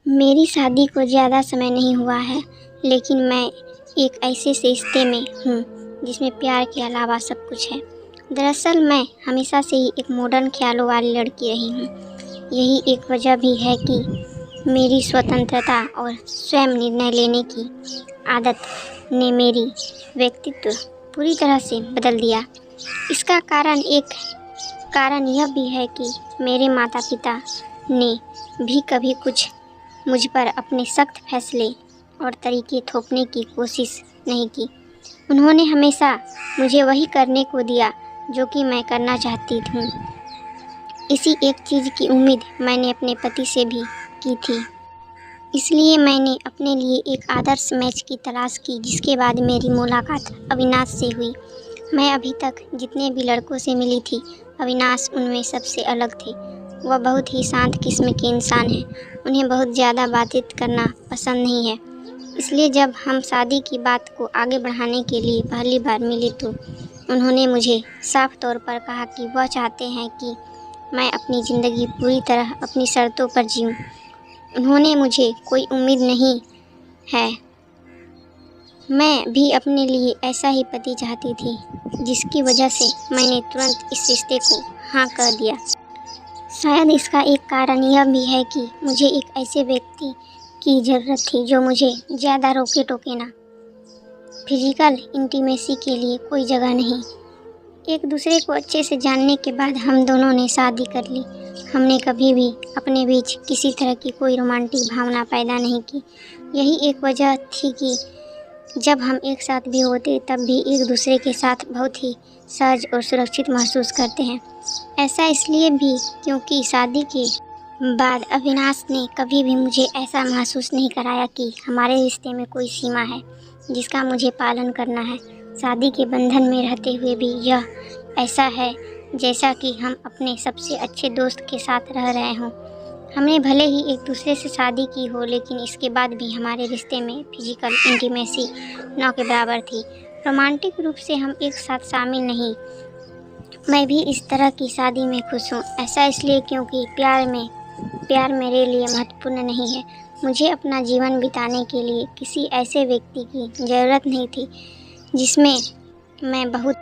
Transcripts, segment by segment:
मेरी शादी को ज़्यादा समय नहीं हुआ है, लेकिन मैं एक ऐसे रिश्ते में हूँ जिसमें प्यार के अलावा सब कुछ है। दरअसल मैं हमेशा से ही एक मॉडर्न ख्यालों वाली लड़की रही हूँ। यही एक वजह भी है कि मेरी स्वतंत्रता और स्वयं निर्णय लेने की आदत ने मेरी व्यक्तित्व पूरी तरह से बदल दिया। इसका कारण यह भी है कि मेरे माता पिता ने भी कभी कुछ मुझ पर अपने सख्त फैसले और तरीके थोपने की कोशिश नहीं की। उन्होंने हमेशा मुझे वही करने को दिया जो कि मैं करना चाहती हूँ। इसी एक चीज़ की उम्मीद मैंने अपने पति से भी की थी। इसलिए मैंने अपने लिए एक आदर्श मैच की तलाश की, जिसके बाद मेरी मुलाकात अविनाश से हुई। मैं अभी तक जितने भी लड़कों से मिली थी, अविनाश उनमें सबसे अलग थे। वह बहुत ही शांत किस्म के इंसान हैं। उन्हें बहुत ज़्यादा बातचीत करना पसंद नहीं है। इसलिए जब हम शादी की बात को आगे बढ़ाने के लिए पहली बार मिले तो उन्होंने मुझे साफ तौर पर कहा कि वह चाहते हैं कि मैं अपनी ज़िंदगी पूरी तरह अपनी शर्तों पर जीऊँ। उन्होंने मुझे कोई उम्मीद नहीं है। मैं भी अपने लिए ऐसा ही पति चाहती थी, जिसकी वजह से मैंने तुरंत इस रिश्ते को हाँ कर दिया। शायद इसका एक कारण यह भी है कि मुझे एक ऐसे व्यक्ति की ज़रूरत थी जो मुझे ज़्यादा रोके टोके ना। फिजिकल इंटीमेसी के लिए कोई जगह नहीं। एक दूसरे को अच्छे से जानने के बाद हम दोनों ने शादी कर ली। हमने कभी भी अपने बीच किसी तरह की कोई रोमांटिक भावना पैदा नहीं की। यही एक वजह थी कि जब हम एक साथ भी होते तब भी एक दूसरे के साथ बहुत ही सहज और सुरक्षित महसूस करते हैं। ऐसा इसलिए भी क्योंकि शादी के बाद अविनाश ने कभी भी मुझे ऐसा महसूस नहीं कराया कि हमारे रिश्ते में कोई सीमा है जिसका मुझे पालन करना है। शादी के बंधन में रहते हुए भी यह ऐसा है जैसा कि हम अपने सबसे अच्छे दोस्त के साथ रह रहे हों। हमने भले ही एक दूसरे से शादी की हो, लेकिन इसके बाद भी हमारे रिश्ते में फिजिकल इंटीमेसी न के बराबर थी। रोमांटिक रूप से हम एक साथ शामिल नहीं। मैं भी इस तरह की शादी में खुश हूँ। ऐसा इसलिए क्योंकि प्यार मेरे लिए महत्वपूर्ण नहीं है। मुझे अपना जीवन बिताने के लिए किसी ऐसे व्यक्ति की ज़रूरत नहीं थी जिसमें मैं बहुत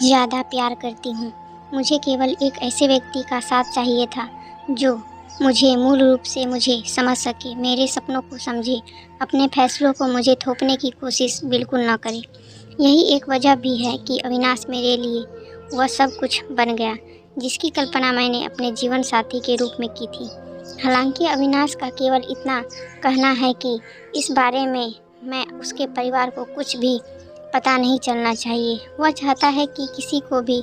ज़्यादा प्यार करती हूँ। मुझे केवल एक ऐसे व्यक्ति का साथ चाहिए था जो मुझे मूल रूप से मुझे समझ सके, मेरे सपनों को समझे, अपने फैसलों को मुझे थोपने की कोशिश बिल्कुल ना करे। यही एक वजह भी है कि अविनाश मेरे लिए वह सब कुछ बन गया जिसकी कल्पना मैंने अपने जीवन साथी के रूप में की थी। हालांकि अविनाश का केवल इतना कहना है कि इस बारे में मैं उसके परिवार को कुछ भी पता नहीं चलना चाहिए। वह चाहता है कि किसी को भी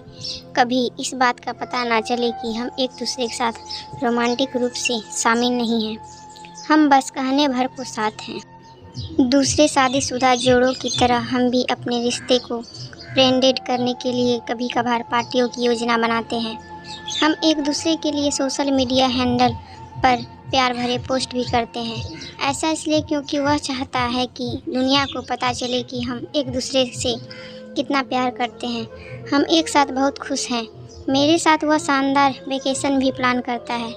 कभी इस बात का पता ना चले कि हम एक दूसरे के साथ रोमांटिक रूप से शामिल नहीं हैं। हम बस कहने भर को साथ हैं। दूसरे शादीशुदा जोड़ों की तरह हम भी अपने रिश्ते को ब्रांडेड करने के लिए कभी कभार पार्टियों की योजना बनाते हैं। हम एक दूसरे के लिए सोशल मीडिया हैंडल पर प्यार भरे पोस्ट भी करते हैं। ऐसा इसलिए क्योंकि वह चाहता है कि दुनिया को पता चले कि हम एक दूसरे से कितना प्यार करते हैं। हम एक साथ बहुत खुश हैं। मेरे साथ वह शानदार वेकेशन भी प्लान करता है।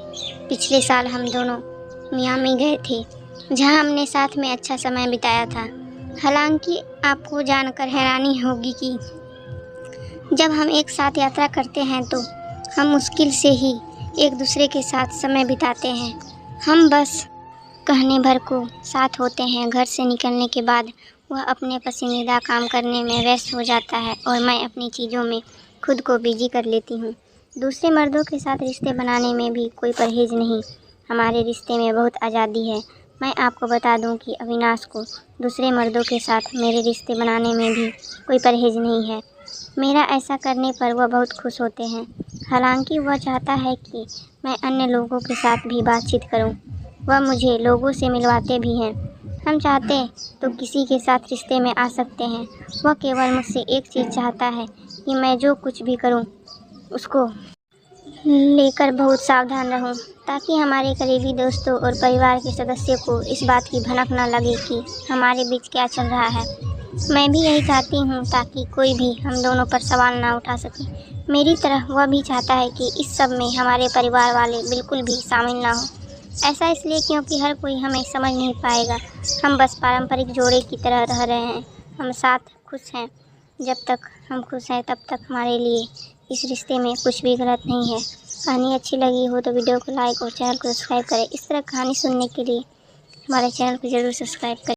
पिछले साल हम दोनों मियामी गए थे, जहां हमने साथ में अच्छा समय बिताया था। हालांकि आपको जानकर हैरानी होगी कि जब हम एक साथ यात्रा करते हैं तो हम मुश्किल से ही एक दूसरे के साथ समय बिताते हैं। हम बस कहने भर को साथ होते हैं। घर से निकलने के बाद वह अपने पसंदीदा काम करने में व्यस्त हो जाता है और मैं अपनी चीज़ों में खुद को बिजी कर लेती हूँ। दूसरे मर्दों के साथ रिश्ते बनाने में भी कोई परहेज़ नहीं। हमारे रिश्ते में बहुत आज़ादी है। मैं आपको बता दूं कि अविनाश को दूसरे मर्दों के साथ मेरे रिश्ते बनाने में भी कोई परहेज़ नहीं है। मेरा ऐसा करने पर वह बहुत खुश होते हैं। हालांकि वह चाहता है कि मैं अन्य लोगों के साथ भी बातचीत करूं। वह मुझे लोगों से मिलवाते भी हैं। हम चाहते तो किसी के साथ रिश्ते में आ सकते हैं। वह केवल मुझसे एक चीज़ चाहता है कि मैं जो कुछ भी करूं उसको लेकर बहुत सावधान रहूं, ताकि हमारे करीबी दोस्तों और परिवार के सदस्यों को इस बात की भनक न लगे कि हमारे बीच क्या चल रहा है। मैं भी यही चाहती हूँ ताकि कोई भी हम दोनों पर सवाल ना उठा सके। मेरी तरह वह भी चाहता है कि इस सब में हमारे परिवार वाले बिल्कुल भी शामिल ना हो। ऐसा इसलिए क्योंकि हर कोई हमें समझ नहीं पाएगा। हम बस पारंपरिक जोड़े की तरह रह रहे हैं। हम साथ खुश हैं। जब तक हम खुश हैं तब तक हमारे लिए इस रिश्ते में कुछ भी गलत नहीं है। कहानी अच्छी लगी हो तो वीडियो को लाइक और चैनल को सब्सक्राइब करें। इस तरह कहानी सुनने के लिए हमारे चैनल को ज़रूर सब्सक्राइब करें।